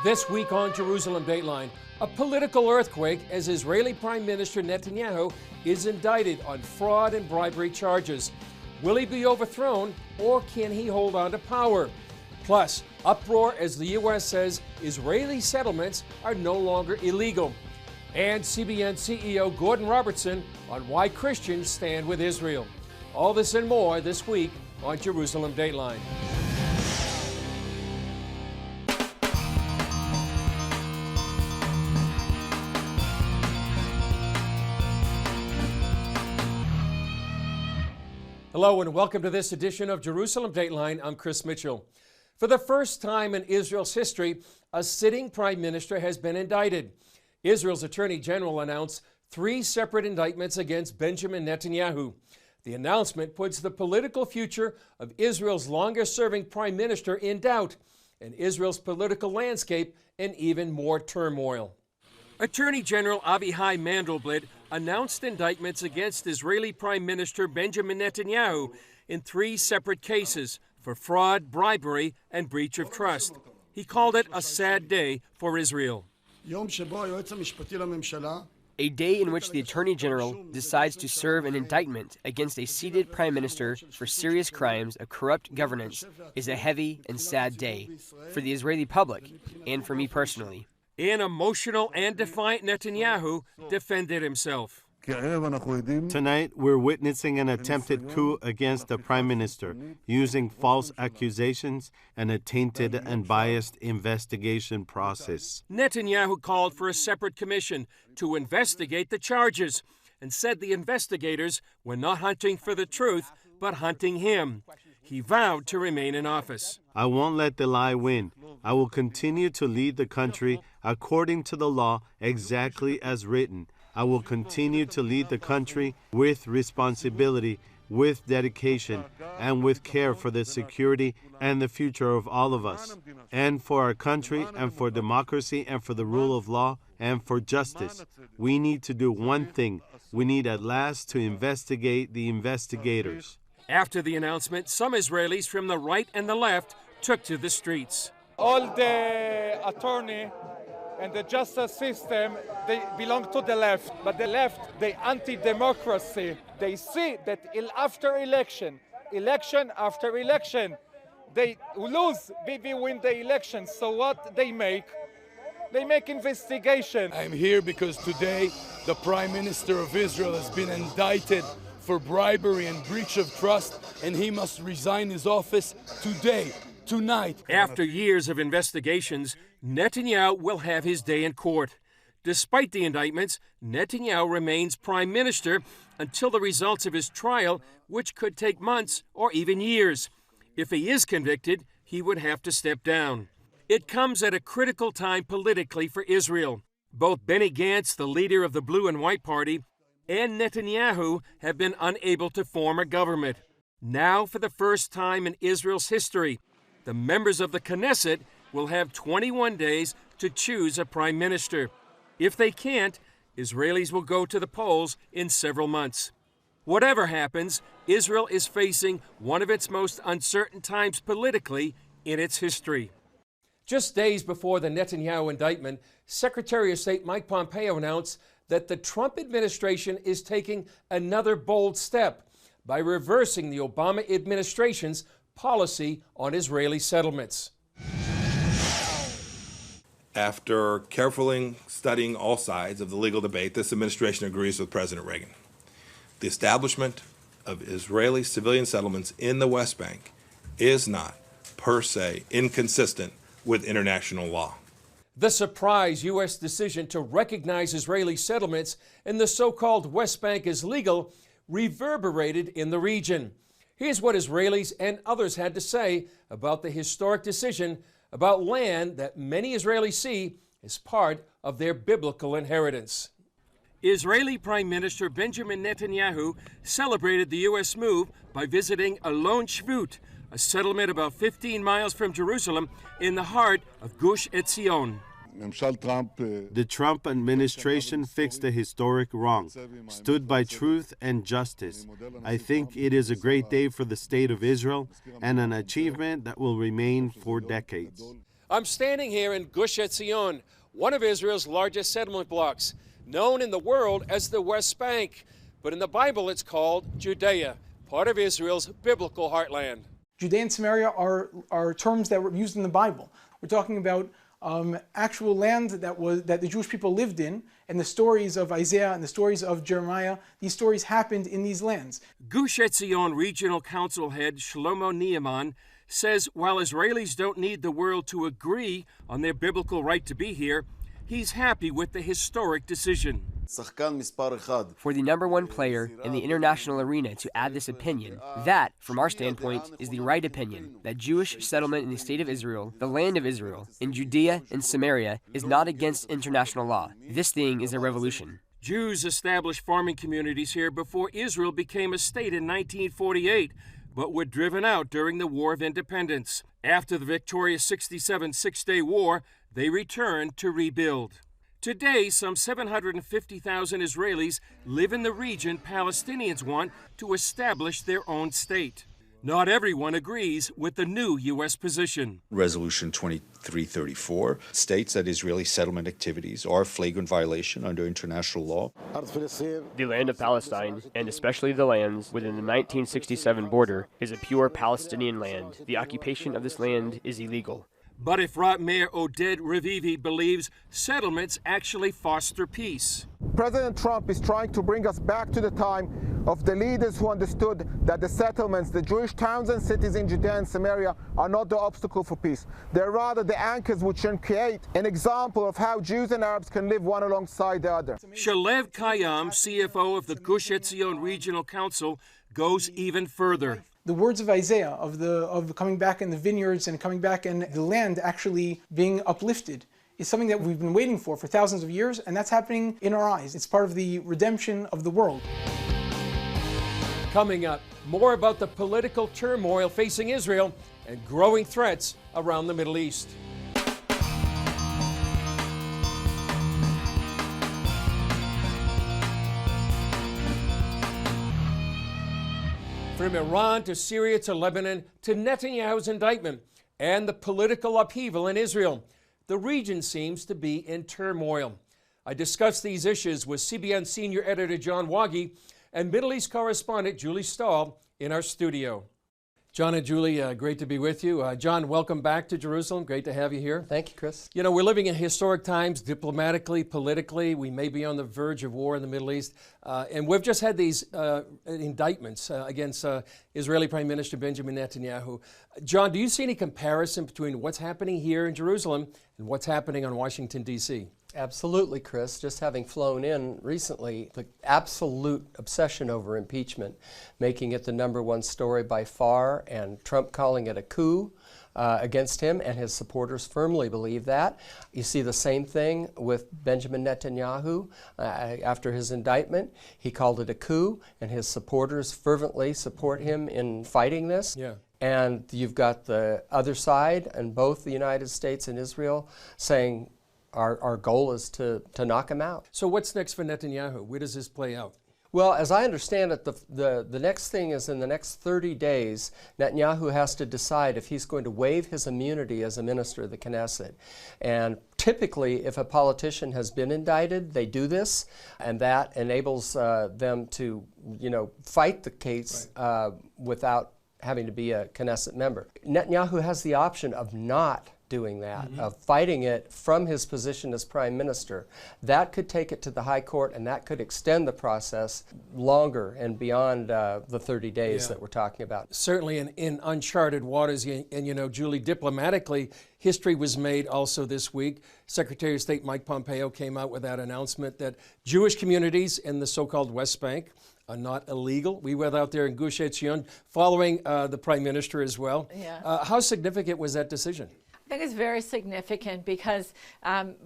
This week on Jerusalem Dateline, a political earthquake as Israeli Prime Minister Netanyahu is indicted on fraud and bribery charges. Will he be overthrown or can he hold on to power? Plus, uproar as the U.S. says Israeli settlements are no longer illegal. And CBN CEO Gordon Robertson on why Christians stand with Israel. All this and more this week on Jerusalem Dateline. Hello and welcome to this edition of Jerusalem Dateline. I'm Chris Mitchell. For the first time in Israel's history, a sitting prime minister has been indicted. Israel's Attorney General announced 3 separate indictments against Benjamin Netanyahu. The announcement puts the political future of Israel's longest-serving prime minister in doubt and Israel's political landscape in even more turmoil. Attorney General Avichai Mandelblit announced indictments against Israeli Prime Minister Benjamin Netanyahu in 3 separate cases for fraud, bribery, and breach of trust. He called it a sad day for Israel. A day in which the Attorney General decides to serve an indictment against a seated Prime Minister for serious crimes of corrupt governance is a heavy and sad day for the Israeli public and for me personally. An emotional and defiant Netanyahu defended himself. Tonight, we're witnessing an attempted coup against the Prime Minister, using false accusations and a tainted and biased investigation process. Netanyahu called for a separate commission to investigate the charges and said the investigators were not hunting for the truth, but hunting him. He vowed to remain in office. I won't let the lie win. I will continue to lead the country according to the law, exactly as written. I will continue to lead the country with responsibility, with dedication, and with care for the security and the future of all of us, and for our country, and for democracy, and for the rule of law, and for justice. We need to do one thing. We need at last to investigate the investigators. After the announcement, some Israelis from the right and the left took to the streets. All the attorney and the justice system, they belong to the left. But the left, they anti-democracy. They see that after election after election, they lose, Bibi win the election. So what they make? They make investigation. I'm here because today the Prime Minister of Israel has been indicted for bribery and breach of trust, and he must resign his office today, tonight. After years of investigations, Netanyahu will have his day in court. Despite the indictments, Netanyahu remains prime minister until the results of his trial, which could take months or even years. If he is convicted, he would have to step down. It comes at a critical time politically for Israel. Both Benny Gantz, the leader of the Blue and White Party, and Netanyahu have been unable to form a government. Now, for the first time in Israel's history, the members of the Knesset will have 21 days to choose a prime minister. If they can't, Israelis will go to the polls in several months. Whatever happens, Israel is facing one of its most uncertain times politically in its history. Just days before the Netanyahu indictment, Secretary of State Mike Pompeo announced that the Trump administration is taking another bold step by reversing the Obama administration's policy on Israeli settlements. After carefully studying all sides of the legal debate, this administration agrees with President Reagan. The establishment of Israeli civilian settlements in the West Bank is not, per se, inconsistent with international law. The surprise U.S. decision to recognize Israeli settlements in the so-called West Bank as legal reverberated in the region. Here's what Israelis and others had to say about the historic decision about land that many Israelis see as part of their biblical inheritance. Israeli Prime Minister Benjamin Netanyahu celebrated the U.S. move by visiting Alon Shvut, a settlement about 15 miles from Jerusalem in the heart of Gush Etzion. The Trump administration fixed a historic wrong, stood by truth and justice. I think it is a great day for the state of Israel and an achievement that will remain for decades. I'm standing here in Gush Etzion, one of Israel's largest settlement blocks, known in the world as the West Bank, but in the Bible it's called Judea, part of Israel's biblical heartland. Judea and Samaria are terms that were used in the Bible. We're talking about actual land that the Jewish people lived in, and the stories of Isaiah and the stories of Jeremiah, these stories happened in these lands. Gush Etzion Regional Council head Shlomo Nieman says while Israelis don't need the world to agree on their biblical right to be here, he's happy with the historic decision. For the number one player in the international arena to add this opinion, that, from our standpoint, is the right opinion, that Jewish settlement in the state of Israel, the land of Israel, in Judea and Samaria, is not against international law. This thing is a revolution. Jews established farming communities here before Israel became a state in 1948, but were driven out during the War of Independence. After the victorious 67 Six-Day War, they returned to rebuild. Today, some 750,000 Israelis live in the region Palestinians want to establish their own state. Not everyone agrees with the new U.S. position. Resolution 2334 states that Israeli settlement activities are a flagrant violation under international law. The land of Palestine, and especially the lands within the 1967 border, is a pure Palestinian land. The occupation of this land is illegal. But if Mayor Oded Revivi believes settlements actually foster peace. President Trump is trying to bring us back to the time of the leaders who understood that the settlements, the Jewish towns and cities in Judea and Samaria, are not the obstacle for peace. They're rather the anchors which can create an example of how Jews and Arabs can live one alongside the other. Shalev Kayam, CFO of the Gush Etzion Regional Council, goes even further. The words of Isaiah of coming back in the vineyards and coming back in the land actually being uplifted is something that we've been waiting for thousands of years, and that's happening in our eyes. It's part of the redemption of the world. Coming up, more about the political turmoil facing Israel and growing threats around the Middle East. From Iran to Syria to Lebanon to Netanyahu's indictment and the political upheaval in Israel, the region seems to be in turmoil. I discussed these issues with CBN senior editor John Wagi and Middle East correspondent Julie Stahl in our studio. John and Julie, great to be with you. John, welcome back to Jerusalem. Great to have you here. Thank you, Chris. You know, we're living in historic times, diplomatically, politically. We may be on the verge of war in the Middle East. And we've just had these indictments against Israeli Prime Minister Benjamin Netanyahu. John, do you see any comparison between what's happening here in Jerusalem and what's happening on Washington, D.C.? Absolutely, Chris. Just having flown in recently, the absolute obsession over impeachment, making it the number one story by far, and Trump calling it a coup against him, and his supporters firmly believe that. You see the same thing with Benjamin Netanyahu after his indictment. He called it a coup, and his supporters fervently support him in fighting this. Yeah. And you've got the other side, and both the United States and Israel, saying, Our goal is to knock him out. So what's next for Netanyahu? Where does this play out? Well, as I understand it, the next thing is in the next 30 days, Netanyahu has to decide if he's going to waive his immunity as a minister of the Knesset. And typically, if a politician has been indicted, they do this, and that enables them to, fight the case without having to be a Knesset member. Netanyahu has the option of not doing that, of fighting it from his position as prime minister. That could take it to the high court, and that could extend the process longer and beyond the 30 days that we're talking about. Certainly in uncharted waters, and Julie, diplomatically, history was made also this week. Secretary of State Mike Pompeo came out with that announcement that Jewish communities in the so-called West Bank are not illegal. We were out there in Gush Etzion following the prime minister as well. Yeah. How significant was that decision? I think it's very significant because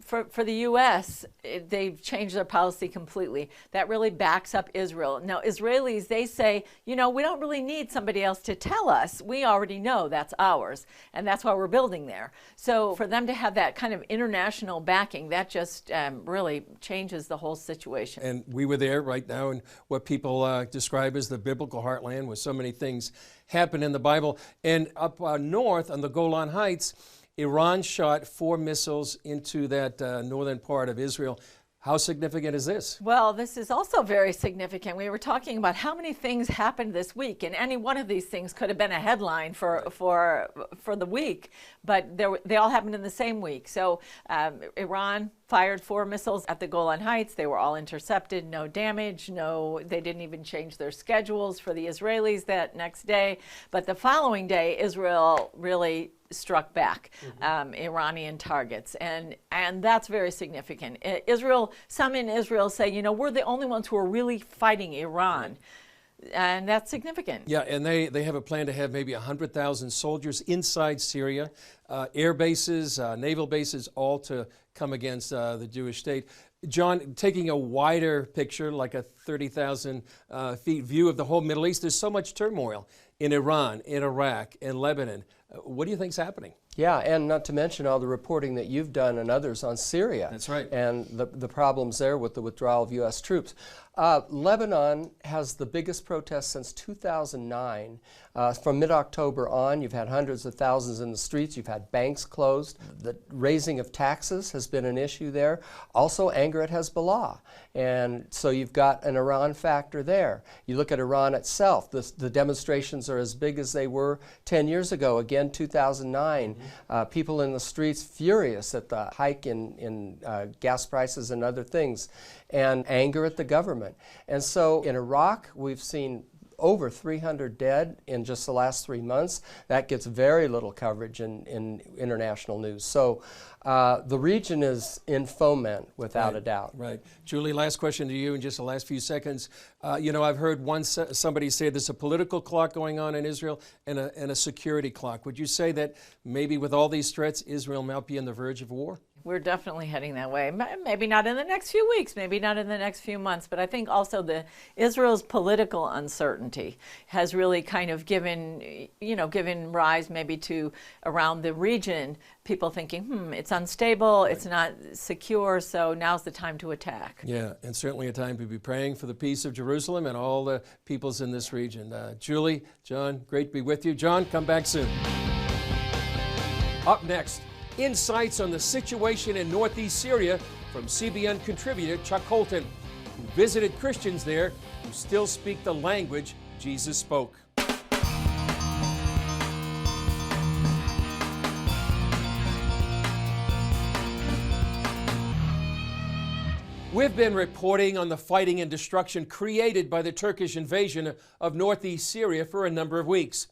for the U.S., they've changed their policy completely. That really backs up Israel. Now, Israelis, they say, we don't really need somebody else to tell us. We already know that's ours, and that's why we're building there. So for them to have that kind of international backing, that just really changes the whole situation. And we were there right now in what people describe as the biblical heartland with so many things happen in the Bible. And up north on the Golan Heights, Iran shot 4 missiles into that northern part of Israel. How significant is this? Well, this is also very significant. We were talking about how many things happened this week, and any one of these things could have been a headline for the week, but they all happened in the same week. So Iran fired 4 missiles at the Golan Heights. They were all intercepted, no damage, they didn't even change their schedules for the Israelis that next day. But the following day, Israel really struck back Iranian targets, and that's very significant. Some in Israel say, we're the only ones who are really fighting Iran. And that's significant. Yeah, and they have a plan to have maybe 100,000 soldiers inside Syria, air bases, naval bases, all to come against the Jewish state. John, taking a wider picture, like a 30,000 feet view of the whole Middle East, there's so much turmoil in Iran, in Iraq, in Lebanon. What do you think's happening? Yeah, and not to mention all the reporting that you've done and others on Syria. That's right. And the problems there with the withdrawal of U.S. troops. Lebanon has the biggest protest since 2009. From mid-October on, you've had hundreds of thousands in the streets. You've had banks closed. The raising of taxes has been an issue there. Also, anger at Hezbollah. And so you've got an Iran factor there. You look at Iran itself. The demonstrations are as big as they were 10 years ago. Again, 2009. People in the streets furious at the hike in gas prices and other things, and anger at the government. And so in Iraq, we've seen over 300 dead in just the last 3 months. That gets very little coverage in international news. So the region is in foment, without a doubt. Right. Julie, last question to you in just the last few seconds. I've heard somebody say there's a political clock going on in Israel and a security clock. Would you say that maybe with all these threats, Israel might be on the verge of war? We're definitely heading that way. Maybe not in the next few weeks, maybe not in the next few months, but I think also Israel's political uncertainty has really kind of given rise maybe to around the region, people thinking, it's unstable, it's not secure, so now's the time to attack. Yeah, and certainly a time to be praying for the peace of Jerusalem and all the peoples in this region. Julie, John, great to be with you. John, come back soon. Up next, insights on the situation in northeast Syria from CBN contributor Chuck Holton, who visited Christians there who still speak the language Jesus spoke. We've been reporting on the fighting and destruction created by the Turkish invasion of northeast Syria for a number of weeks.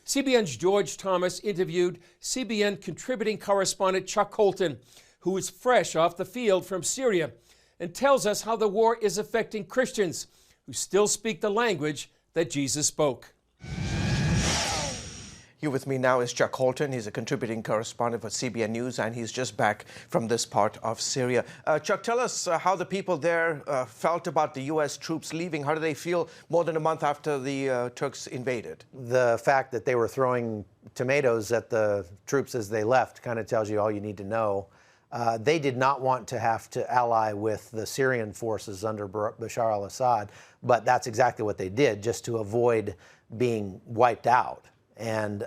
CBN's George Thomas interviewed CBN contributing correspondent Chuck Holton, who is fresh off the field from Syria, and tells us how the war is affecting Christians who still speak the language that Jesus spoke. Here with me now is Chuck Holton. He's a contributing correspondent for CBN News, and he's just back from this part of Syria. Chuck, tell us how the people there felt about the U.S. troops leaving. How do they feel more than a month after the Turks invaded? The fact that they were throwing tomatoes at the troops as they left kind of tells you all you need to know. They did not want to have to ally with the Syrian forces under Bashar al-Assad, but that's exactly what they did, just to avoid being wiped out. And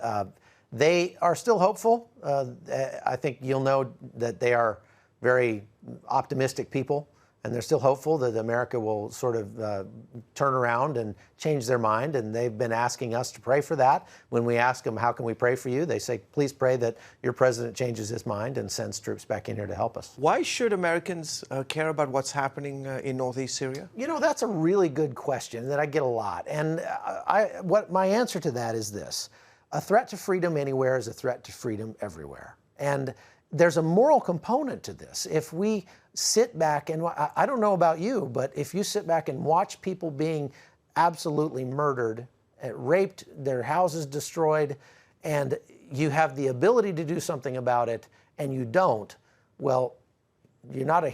they are still hopeful. I think you'll know that they are very optimistic people, and they're still hopeful that America will sort of turn around and change their mind, and they've been asking us to pray for that. When we ask them, how can we pray for you? They say, please pray that your president changes his mind and sends troops back in here to help us. Why should Americans care about what's happening in northeast Syria? You know, that's a really good question that I get a lot. And what my answer to that is this. A threat to freedom anywhere is a threat to freedom everywhere. And there's a moral component to this. If we sit back and, I don't know about you, but if you sit back and watch people being absolutely murdered, raped, their houses destroyed, and you have the ability to do something about it and you don't, well, you're not a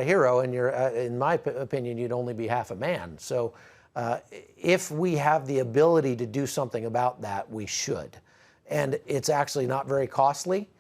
hero, and you're, in my opinion, you'd only be half a man. So if we have the ability to do something about that, we should. And it's actually not very costly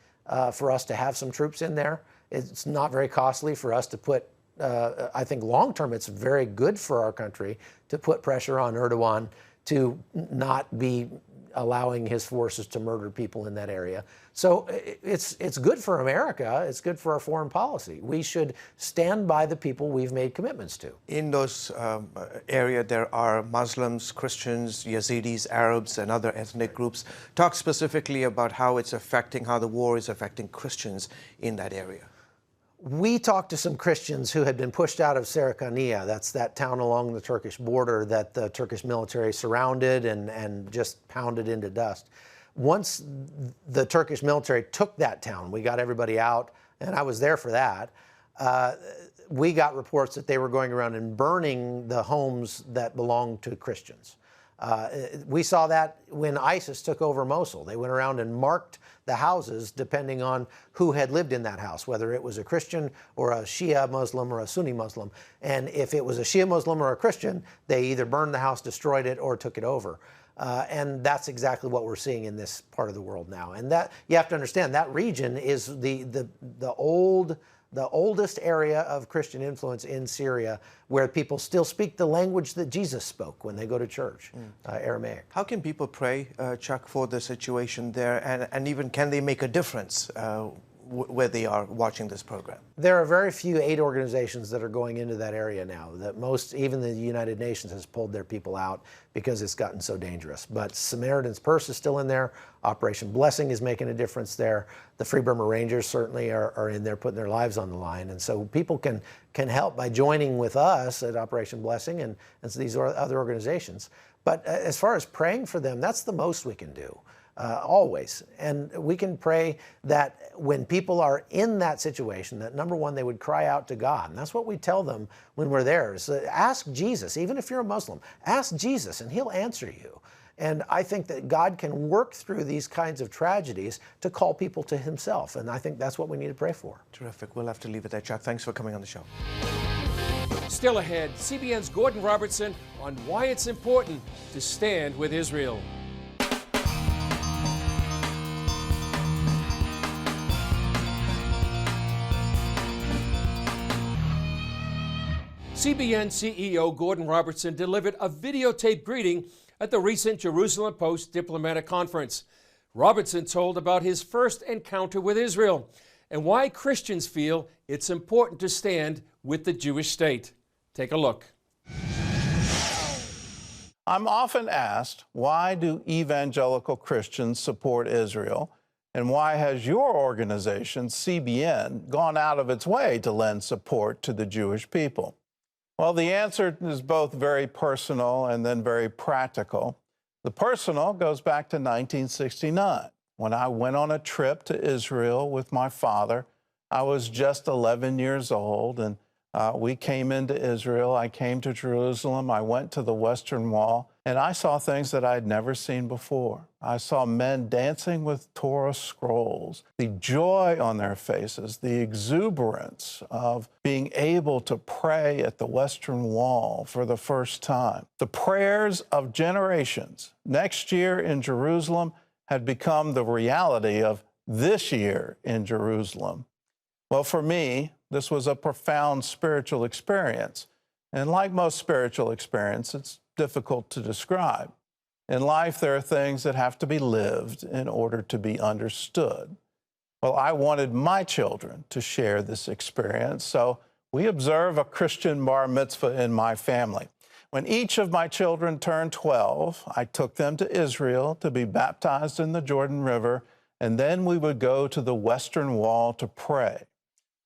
for us to have some troops in there. It's not very costly for us to put, I think long term it's very good for our country to put pressure on Erdogan to not be allowing his forces to murder people in that area. So it's good for America. It's good for our foreign policy. We should stand by the people we've made commitments to. In those areas, there are Muslims, Christians, Yazidis, Arabs, and other ethnic groups. Talk specifically about how the war is affecting Christians in that area. We talked to some Christians who had been pushed out of Serikania. That's that town along the Turkish border that the Turkish military surrounded and just pounded into dust. Once the Turkish military took that town, we got everybody out, and I was there for that. We got reports that they were going around and burning the homes that belonged to Christians. We saw that when ISIS took over Mosul. They went around and marked the houses depending on who had lived in that house, whether it was a Christian or a Shia Muslim or a Sunni Muslim. And if it was a Shia Muslim or a Christian, they either burned the house, destroyed it, or took it over. And that's exactly what we're seeing in this part of the world now. And that, you have to understand, that region is the oldest area of Christian influence in Syria, where people still speak the language that Jesus spoke when they go to church, Aramaic. How can people pray, Chuck, for the situation there, and even can they make a difference where they are watching this program? There are very few aid organizations that are going into that area now. That most, even the United Nations has pulled their people out because it's gotten so dangerous. But Samaritan's Purse is still in there. Operation Blessing is making a difference there. The Free Burma Rangers certainly are in there putting their lives on the line. And so people can help by joining with us at Operation Blessing and these other organizations. But as far as praying for them, that's the most we can do. Always. And we can pray that when people are in that situation, that number one, they would cry out to God. And that's what we tell them when we're there. So ask Jesus, even if you're a Muslim, ask Jesus and he'll answer you. And I think that God can work through these kinds of tragedies to call people to himself. And I think that's what we need to pray for. Terrific. We'll have to leave it there, Chuck. Thanks for coming on the show. Still ahead, CBN's Gordon Robertson on why it's important to stand with Israel. CBN CEO Gordon Robertson delivered a videotaped greeting at the recent Jerusalem Post diplomatic conference. Robertson told about his first encounter with Israel and why Christians feel it's important to stand with the Jewish state. Take a look. I'm often asked, why do evangelical Christians support Israel? And why has your organization, CBN, gone out of its way to lend support to the Jewish people? Well, the answer is both very personal and then very practical. The personal goes back to 1969, when I went on a trip to Israel with my father. I was just 11 years old, and we came into Israel. I came to Jerusalem. I went to the Western Wall, and I saw things that I'd never seen before. I saw men dancing with Torah scrolls, the joy on their faces, the exuberance of being able to pray at the Western Wall for the first time. The prayers of generations next year in Jerusalem had become the reality of this year in Jerusalem. Well, for me, this was a profound spiritual experience. And like most spiritual experiences, it's difficult to describe. In life, there are things that have to be lived in order to be understood. Well, I wanted my children to share this experience, so we observe a Christian bar mitzvah in my family. When each of my children turned 12, I took them to Israel to be baptized in the Jordan River, and then we would go to the Western Wall to pray.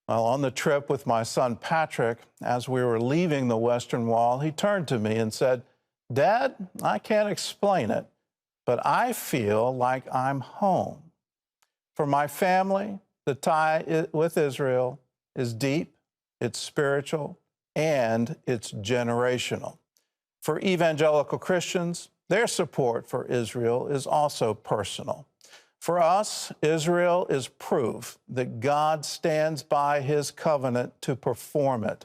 Well, on the trip with my son Patrick, as we were leaving the Western Wall, he turned to me and said, "Dad, I can't explain it, but I feel like I'm home." For my family, the tie with Israel is deep, it's spiritual, and it's generational. For evangelical Christians, their support for Israel is also personal. For us, Israel is proof that God stands by his covenant to perform it.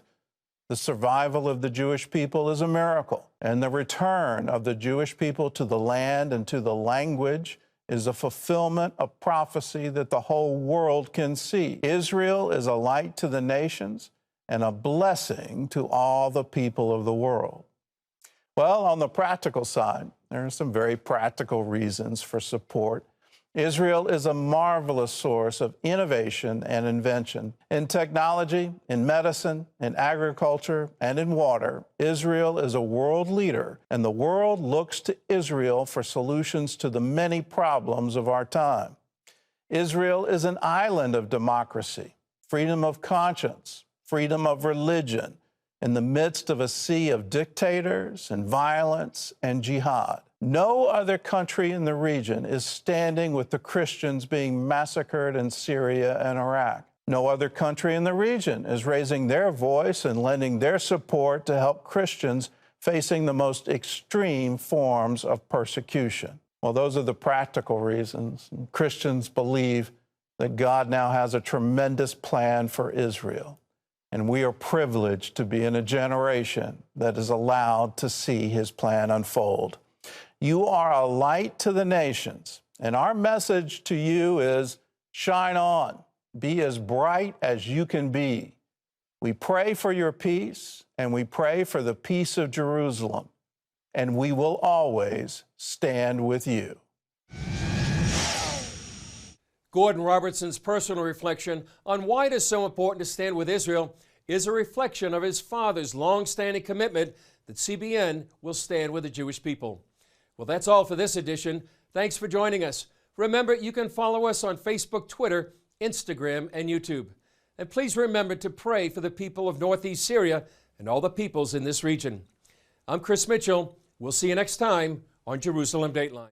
The survival of the Jewish people is a miracle, and the return of the Jewish people to the land and to the language is a fulfillment of prophecy that the whole world can see. Israel is a light to the nations and a blessing to all the people of the world. Well, on the practical side, there are some very practical reasons for support. Israel is a marvelous source of innovation and invention. In technology, in medicine, in agriculture, and in water, Israel is a world leader, and the world looks to Israel for solutions to the many problems of our time. Israel is an island of democracy, freedom of conscience, freedom of religion, in the midst of a sea of dictators and violence and jihad. No other country in the region is standing with the Christians being massacred in Syria and Iraq. No other country in the region is raising their voice and lending their support to help Christians facing the most extreme forms of persecution. Well, those are the practical reasons. Christians believe that God now has a tremendous plan for Israel, and we are privileged to be in a generation that is allowed to see his plan unfold. You are a light to the nations, and our message to you is shine on, be as bright as you can be. We pray for your peace, and we pray for the peace of Jerusalem, and we will always stand with you. Gordon Robertson's personal reflection on why it is so important to stand with Israel is a reflection of his father's long-standing commitment that CBN will stand with the Jewish people. Well, that's all for this edition. Thanks for joining us. Remember, you can follow us on Facebook, Twitter, Instagram, and YouTube. And please remember to pray for the people of Northeast Syria and all the peoples in this region. I'm Chris Mitchell. We'll see you next time on Jerusalem Dateline.